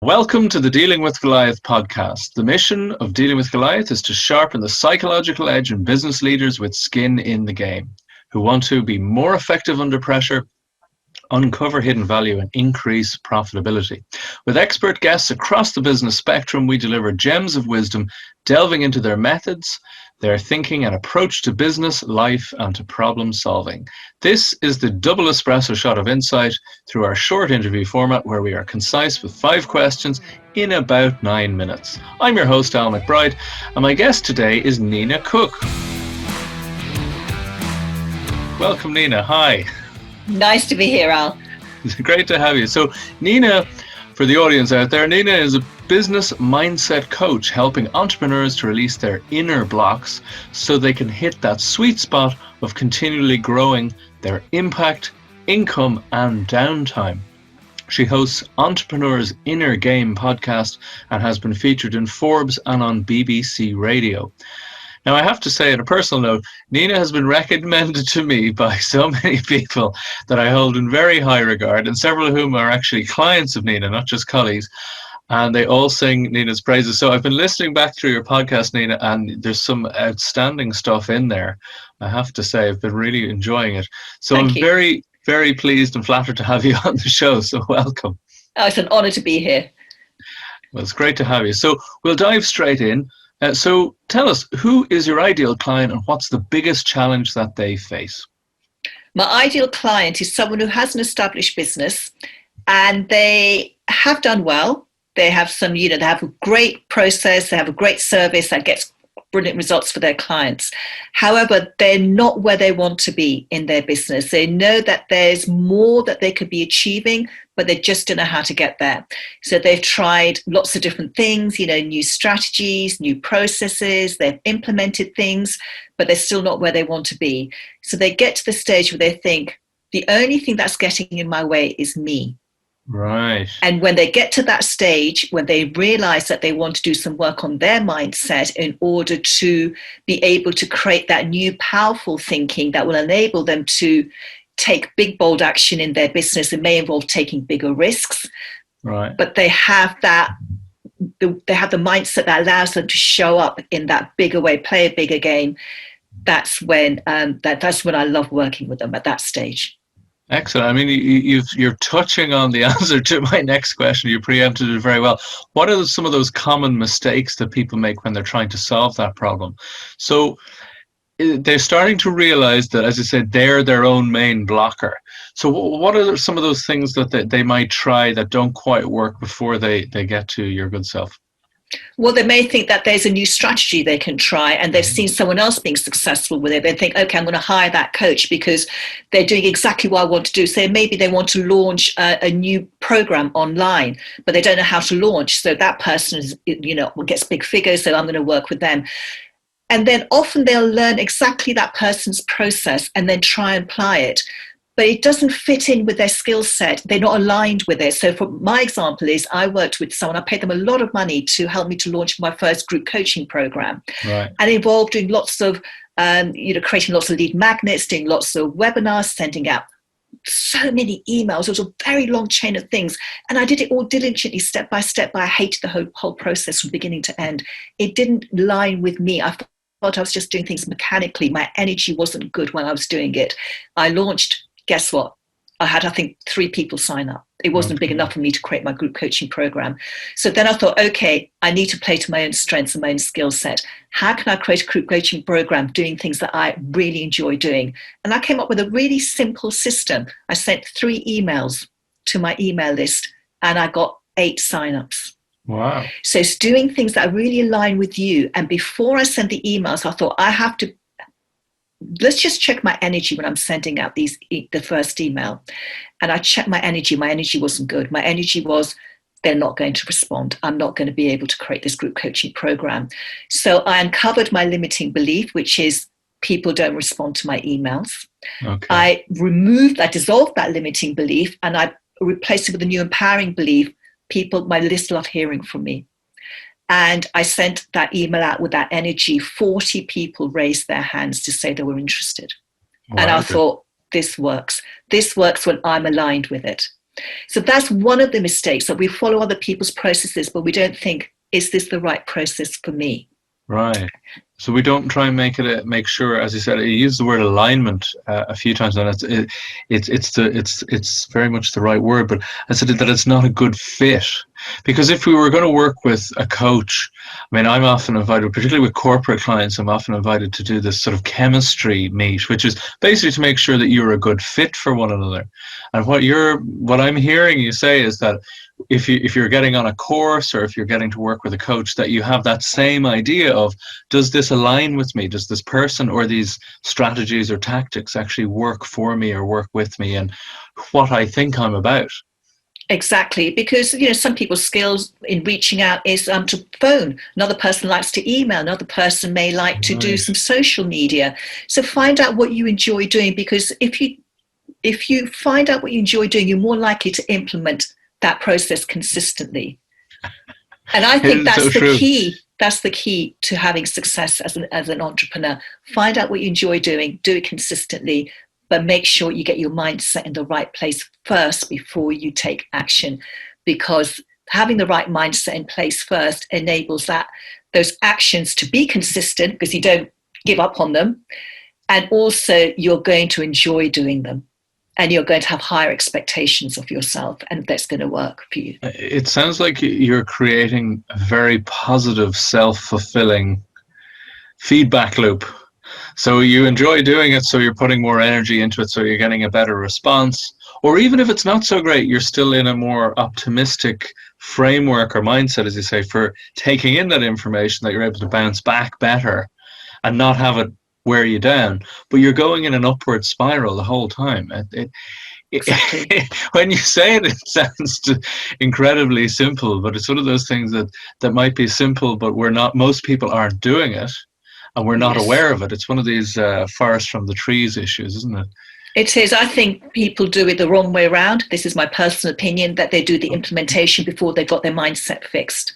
Welcome to the Dealing with Goliath podcast. The mission of Dealing with Goliath is to sharpen the psychological edge in business leaders with skin in the game, who want to be more effective under pressure, uncover hidden value, and increase profitability. With expert guests across the business spectrum, we deliver gems of wisdom, delving into their methods, their thinking and approach to business, life, and to problem solving. This is the double espresso shot of insight through our short interview format, where we are concise with 5 questions in about 9 minutes. I'm your host, Al McBride, and my guest today is Nina Cooke. Welcome, Nina. Hi. Nice to be here, Al. It's great to have you. So, Nina, for the audience out there, Nina is a business mindset coach helping entrepreneurs to release their inner blocks so they can hit that sweet spot of continually growing their impact, income, and downtime. She hosts Entrepreneur's Inner Game podcast and has been featured in Forbes and on BBC Radio. Now, I have to say, on a personal note, Nina has been recommended to me by so many people that I hold in very high regard, and several of whom are actually clients of Nina, not just colleagues, and they all sing Nina's praises. So I've been listening back through your podcast, Nina, and there's some outstanding stuff in there. I have to say, I've been really enjoying it. So I'm very, very pleased and flattered to have you on the show, so welcome. Oh, it's an honor to be here. Well, it's great to have you. So we'll dive straight in. So tell us, who is your ideal client and what's the biggest challenge that they face? My ideal client is someone who has an established business and they have done well. They have they have a great process, they have a great service that gets brilliant results for their clients. However, they're not where they want to be in their business. They know that there's more that they could be achieving, but they just don't know how to get there. So they've tried lots of different things, new strategies, new processes, they've implemented things, but they're still not where they want to be. So they get to the stage where they think, the only thing that's getting in my way is me. Right. And when they get to that stage, when they realize that they want to do some work on their mindset in order to be able to create that new powerful thinking that will enable them to take big, bold action in their business, it may involve taking bigger risks. Right. But they have the mindset that allows them to show up in that bigger way, play a bigger game. That's when that's when I love working with them at that stage. Excellent. I mean, you're touching on the answer to my next question. You preempted it very well. What are some of those common mistakes that people make when they're trying to solve that problem? So they're starting to realize that, as I said, they're their own main blocker. So what are some of those things that they might try that don't quite work before they get to your good self? Well, they may think that there's a new strategy they can try and they've seen someone else being successful with it. They think, okay, I'm going to hire that coach because they're doing exactly what I want to do. So maybe they want to launch a new program online, but they don't know how to launch. So that person is, gets big figures, so I'm going to work with them. And then often they'll learn exactly that person's process and then try and apply it. But it doesn't fit in with their skill set. They're not aligned with it. So for my example is I worked with someone, I paid them a lot of money to help me to launch my first group coaching program. Right. And involved doing lots of, creating lots of lead magnets, doing lots of webinars, sending out so many emails. It was a very long chain of things. And I did it all diligently, step by step, but I hated the whole process from beginning to end. It didn't line with me. I thought I was just doing things mechanically. My energy wasn't good when I was doing it. I launched. Guess what? I had, I think, 3 people sign up. It wasn't big enough for me to create my group coaching program. So then I thought, okay, I need to play to my own strengths and my own skill set. How can I create a group coaching program doing things that I really enjoy doing? And I came up with a really simple system. I sent 3 emails to my email list and I got 8 signups. Wow. So it's doing things that really align with you. And before I sent the emails, I thought let's just check my energy when I'm sending out the first email. And I checked my energy. My energy wasn't good. My energy was, they're not going to respond. I'm not going to be able to create this group coaching program. So I uncovered my limiting belief, which is people don't respond to my emails. Okay. I dissolved that limiting belief and I replaced it with a new empowering belief. My list love hearing from me. And I sent that email out with that energy. 40 people raised their hands to say they were interested. Wow. And I thought, this works. This works when I'm aligned with it. So that's one of the mistakes, that we follow other people's processes, but we don't think, is this the right process for me? Right. So we don't try and make sure, as you said, you use the word alignment a few times, and it's very much the right word. But I said that it's not a good fit, because if we were going to work with a coach, I mean, I'm often invited, particularly with corporate clients, I'm often invited to do this sort of chemistry meet, which is basically to make sure that you're a good fit for one another. And what I'm hearing you say is that if you're getting on a course, or if you're getting to work with a coach, that you have that same idea of, does this align with me? Does this person or these strategies or tactics actually work for me or work with me and what I think I'm about? Exactly, because some people's skills in reaching out is to phone. Another person likes to email. Another person may like to do some social media. So find out what you enjoy doing, because if you find out what you enjoy doing, you're more likely to implement that process consistently. And I think that's so the true. key. That's the key to having success as an entrepreneur. Find out what you enjoy doing, do it consistently, but make sure you get your mindset in the right place first before you take action, because having the right mindset in place first enables those actions to be consistent, because you don't give up on them, and also you're going to enjoy doing them. And you're going to have higher expectations of yourself, and that's going to work for you. It sounds like you're creating a very positive, self-fulfilling feedback loop. So you enjoy doing it, so you're putting more energy into it, so you're getting a better response. Or even if it's not so great, you're still in a more optimistic framework or mindset, as you say, for taking in that information, that you're able to bounce back better and not have it wear you down, but you're going in an upward spiral the whole time. Exactly. When you say it, it sounds incredibly simple, but it's one of those things that might be simple, but most people aren't doing it, and we're not aware of it. It's one of these forest from the trees issues, isn't it? It is. I think people do it the wrong way around. This is my personal opinion, that they do the implementation before they've got their mindset fixed.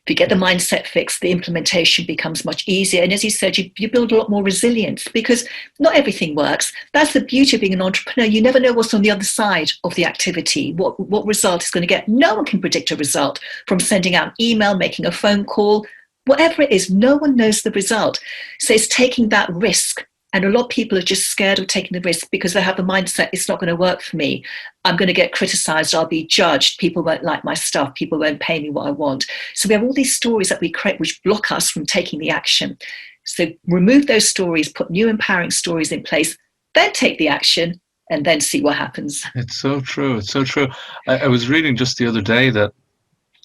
If you get the mindset fixed, the implementation becomes much easier. And as you said, you build a lot more resilience, because not everything works. That's the beauty of being an entrepreneur. You never know what's on the other side of the activity, what result is going to get. No one can predict a result, from sending out an email, making a phone call, whatever it is. No one knows the result. So it's taking that risk. And a lot of people are just scared of taking the risk because they have the mindset, it's not going to work for me. I'm going to get criticized. I'll be judged. People won't like my stuff. People won't pay me what I want. So we have all these stories that we create which block us from taking the action. So remove those stories, put new empowering stories in place, then take the action, and then see what happens. It's so true. It's so true. I was reading just the other day that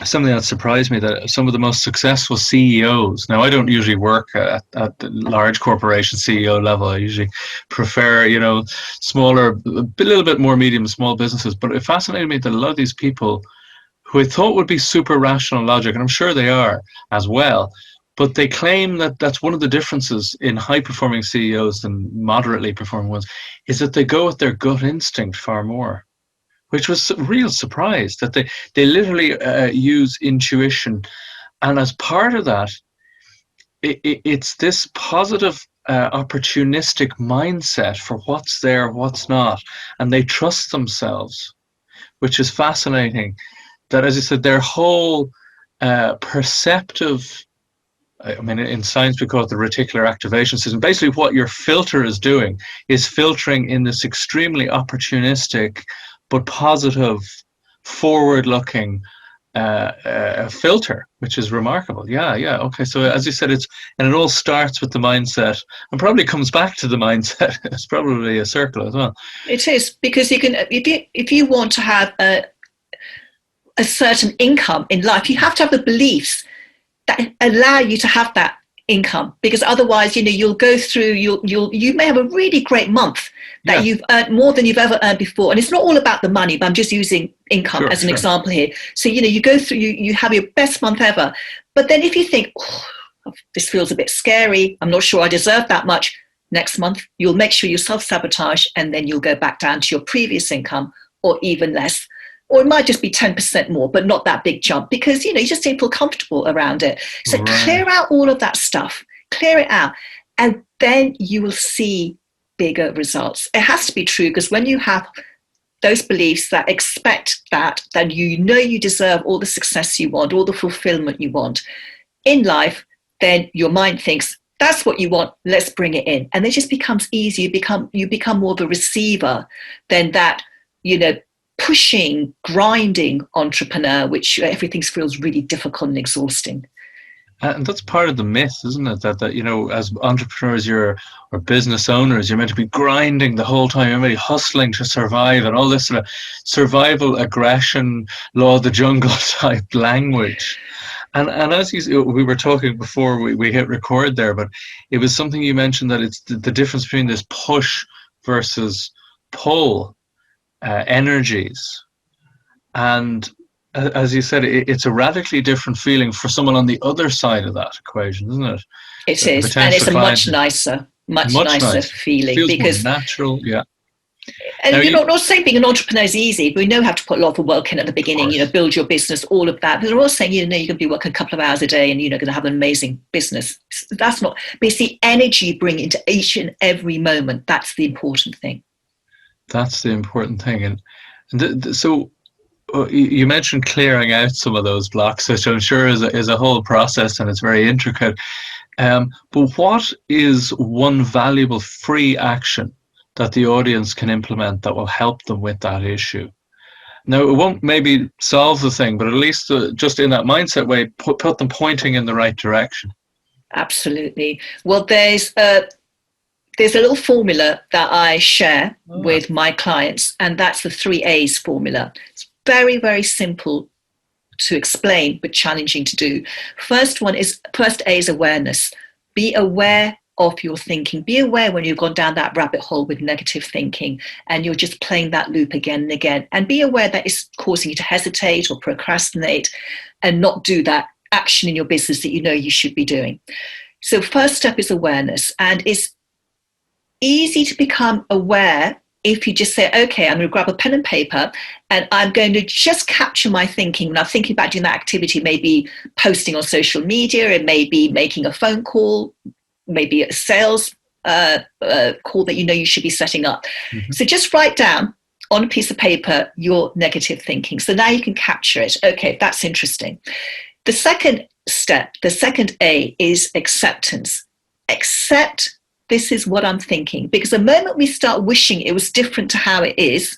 something that surprised me, that some of the most successful CEOs, now I don't usually work at the large corporation CEO level. I usually prefer, smaller, a little bit more medium, small businesses. But it fascinated me that a lot of these people who I thought would be super rational logic, and I'm sure they are as well, but they claim that that's one of the differences in high-performing CEOs than moderately performing ones, is that they go with their gut instinct far more, which was a real surprise, that they literally use intuition. And as part of that, it's this positive, opportunistic mindset for what's there, what's not. And they trust themselves, which is fascinating. That, as you said, their whole perceptive, I mean, in science we call it the reticular activation system. Basically, what your filter is doing is filtering in this extremely opportunistic but positive, forward-looking filter, which is remarkable. Yeah. Okay, so as you said, it all starts with the mindset, and probably comes back to the mindset. It's probably a circle as well. It is, because you can, if you want to have a certain income in life, you have to have the beliefs that allow you to have that income, because otherwise, you'll go through, you may have a really great month that you've earned more than you've ever earned before. And it's not all about the money, but I'm just using income as an example here. So, you go through, you have your best month ever. But then if you think, this feels a bit scary, I'm not sure I deserve that much, next month, you'll make sure you self-sabotage, and then you'll go back down to your previous income, or even less. Or it might just be 10% more, but not that big jump, because, you just don't feel comfortable around it. So clear out all of that stuff, clear it out, and then you will see bigger results. It has to be true, because when you have those beliefs that expect that you know you deserve all the success you want, all the fulfillment you want in life, then your mind thinks, that's what you want, let's bring it in. And it just becomes easy. You become more of a receiver than that, pushing, grinding entrepreneur, which everything feels really difficult and exhausting. And that's part of the myth, isn't it? That as entrepreneurs, or business owners, you're meant to be grinding the whole time. You're really hustling to survive, and all this sort of survival, aggression, law of the jungle type language. And as we were talking before we hit record there, but it was something you mentioned, that it's the difference between this push versus pull energies. And as you said, it's a radically different feeling for someone on the other side of that equation, isn't it? It is, and it's a much nicer feeling. Feels because more natural, yeah. And you're not saying being an entrepreneur is easy. We know how to put a lot of work in at the beginning, build your business, all of that. But they're all saying, you're going to be working a couple of hours a day and you're going to have an amazing business. That's not, but it's the energy you bring into each and every moment. That's the important thing. That's the important thing. And so you mentioned clearing out some of those blocks, which I'm sure is a whole process, and it's very intricate. But what is one valuable free action that the audience can implement that will help them with that issue? Now, it won't maybe solve the thing, but at least just in that mindset way, put them pointing in the right direction. Absolutely. Well, there's a little formula that I share with my clients, and that's the 3 A's formula. It's very, very simple to explain, but challenging to do. First A is awareness. Be aware of your thinking. Be aware when you've gone down that rabbit hole with negative thinking and you're just playing that loop again and again. And be aware that it's causing you to hesitate or procrastinate and not do that action in your business that you know you should be doing. So first step is awareness. And it's easy to become aware if you just say, okay, I'm going to grab a pen and paper and I'm going to just capture my thinking. When I'm thinking about doing that activity, maybe posting on social media, it may be making a phone call, maybe a sales call that you should be setting up. Mm-hmm. So just write down on a piece of paper your negative thinking. So now you can capture it. Okay, that's interesting. The second step, the second A, is acceptance. Accept this is what I'm thinking. Because the moment we start wishing it was different to how it is,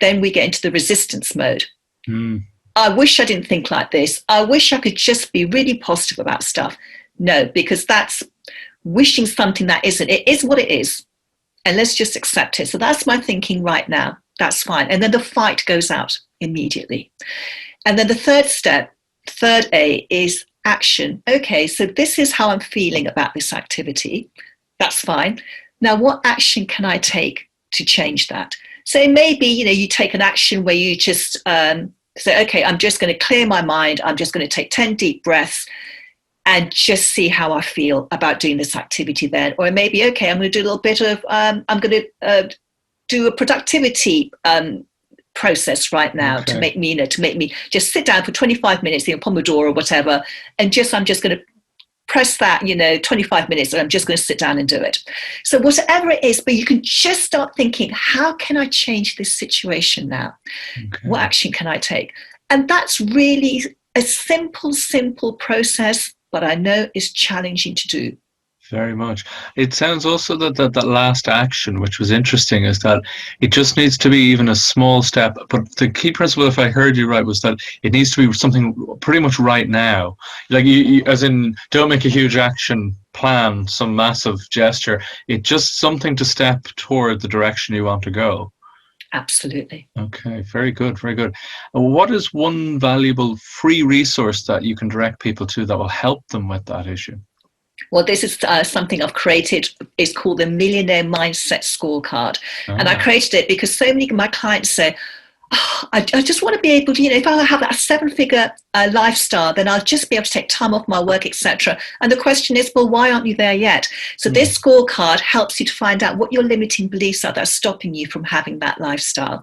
then we get into the resistance mode. Mm. I wish I didn't think like this. I wish I could just be really positive about stuff. No, because that's wishing something that isn't. It is what it is. And let's just accept it. So that's my thinking right now. That's fine. And then the fight goes out immediately. And then the third step, third A, is action. Okay, so this is how I'm feeling about this activity. That's fine. Now, what action can I take to change that? So it may be, you take an action where you just say, okay, I'm just going to clear my mind. I'm just going to take 10 deep breaths and just see how I feel about doing this activity then. Or it may be, okay, I'm going to do a little bit of, I'm going to do a productivity process right now to make me just sit down for 25 minutes, Pomodoro or whatever, and I'm just going to press that, 25 minutes, and I'm just going to sit down and do it. So whatever it is, but you can just start thinking, how can I change this situation now? Okay. What action can I take? And that's really a simple process, but I know it's challenging to do. Very much. It sounds also that last action, which was interesting, is that it just needs to be even a small step. But the key principle, if I heard you right, was that it needs to be something pretty much right now. Like you as in, don't make a huge action plan, some massive gesture. It's just something to step toward the direction you want to go. Absolutely. Okay, very good, very good. What is one valuable free resource that you can direct people to that will help them with that issue? Well, this is something I've created. It's called the Millionaire Mindset Scorecard. And I created it because so many of my clients say, I just want to be able to, if I have a 7-figure lifestyle, then I'll just be able to take time off my work, etc. And the question is, well, why aren't you there yet? So this scorecard helps you to find out what your limiting beliefs are that are stopping you from having that lifestyle.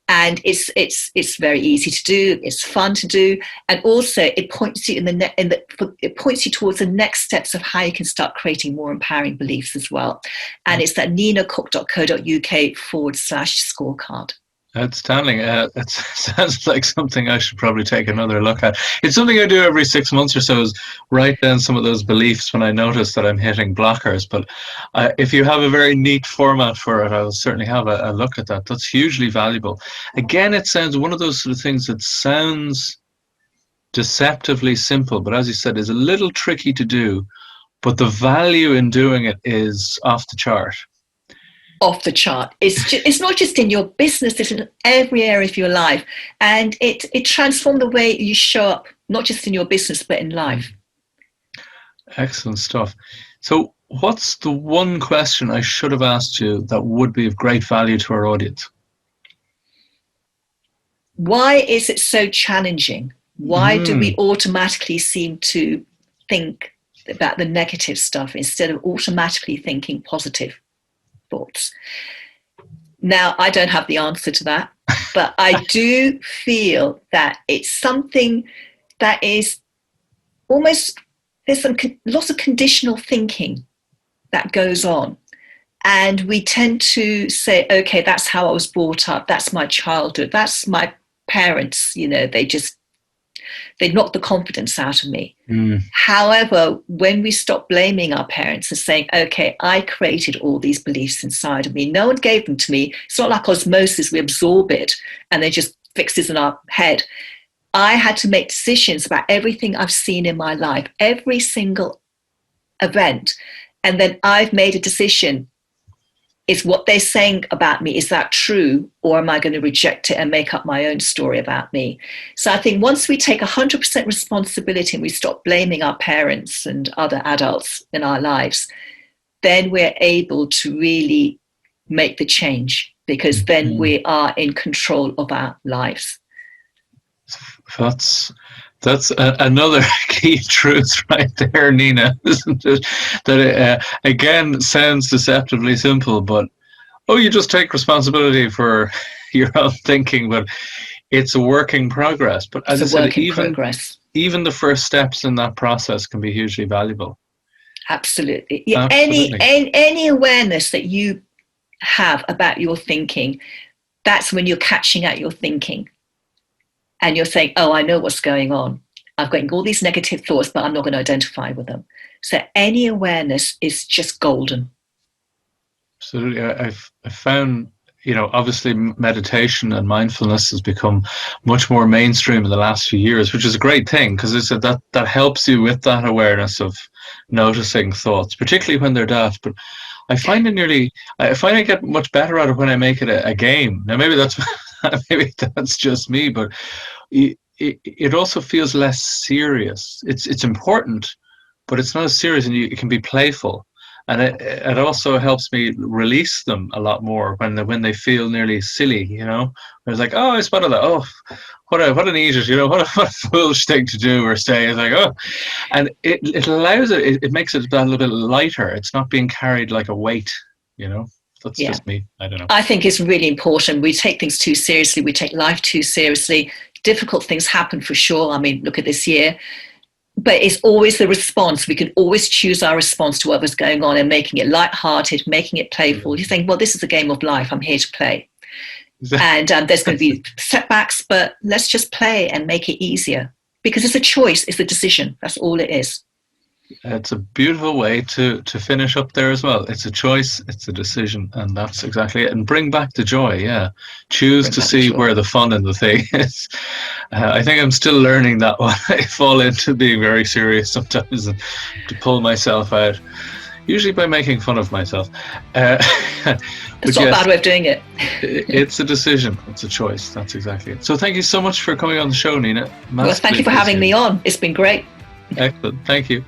And it's very easy to do. It's fun to do, and also it points you it points you towards the next steps of how you can start creating more empowering beliefs as well. And it's at ninacooke.co.uk/scorecard. Outstanding. It sounds like something I should probably take another look at. It's something I do every 6 months or so, is write down some of those beliefs when I notice that I'm hitting blockers. But if you have a very neat format for it, I'll certainly have a look at that. That's hugely valuable. Again, it sounds one of those sort of things that sounds deceptively simple, but as you said, is a little tricky to do. But the value in doing it is off the chart. Off the chart. It's not just in your business, it's in every area of your life. And it transformed the way you show up, not just in your business, but in life. Excellent stuff. So what's the one question I should have asked you that would be of great value to our audience? Why is it so challenging? Why do we automatically seem to think about the negative stuff instead of automatically thinking positive thoughts? Now, I don't have the answer to that, but I do feel that it's something that is almost, there's lots of conditional thinking that goes on. And we tend to say, okay, that's how I was brought up. That's my childhood. That's my parents. They knocked the confidence out of me. However, when we stop blaming our parents and saying, okay, I created all these beliefs inside of me. No one gave them to me. It's not like osmosis, we absorb it and they just fixes in our head. I had to make decisions about everything I've seen in my life, every single event. And then I've made a decision. Is what they're saying about me, is that true? Or am I going to reject it and make up my own story about me? So I think once we take 100% responsibility and we stop blaming our parents and other adults in our lives, then we're able to really make the change, because then we are in control of our lives. That's another key truth right there, Nina, isn't it? That it, again, sounds deceptively simple, but you just take responsibility for your own thinking, but it's a work in progress. But as I said, even the first steps in that process can be hugely valuable. Absolutely. Yeah, absolutely. Any awareness that you have about your thinking, that's when you're catching at your thinking. And you're saying, I know what's going on. I've got all these negative thoughts, but I'm not going to identify with them. So any awareness is just golden. Absolutely. I've found, obviously meditation and mindfulness has become much more mainstream in the last few years, which is a great thing, because it's that helps you with that awareness of noticing thoughts, particularly when they're daft. But I find I get much better at it when I make it a game. Now, maybe that's just me, but it also feels less serious. It's important, but it's not as serious, and it can be playful. And it also helps me release them a lot more when they feel nearly silly, It's like, I spotted that. Oh, what an idiot, what a foolish thing to do or say. It's like, and it allows it makes it a little bit lighter. It's not being carried like a weight, That's just me. I don't know. I think it's really important. We take things too seriously. We take life too seriously. Difficult things happen for sure. I mean, look at this year. But it's always the response. We can always choose our response to whatever's going on and making it lighthearted, making it playful. You're saying, well, this is a game of life. I'm here to play. And there's going to be setbacks, but let's just play and make it easier. Because it's a choice. It's a decision. That's all it is. It's a beautiful way to finish up there as well. It's a choice, it's a decision, and that's exactly it. And bring back the joy, yeah. Choose to see where the fun in the thing is. I think I'm still learning that one. I fall into being very serious sometimes and to pull myself out, usually by making fun of myself. It's not a bad way of doing it. It's a decision, it's a choice, that's exactly it. So thank you so much for coming on the show, Nina. Well, thank you for having me on. It's been great. Excellent, thank you.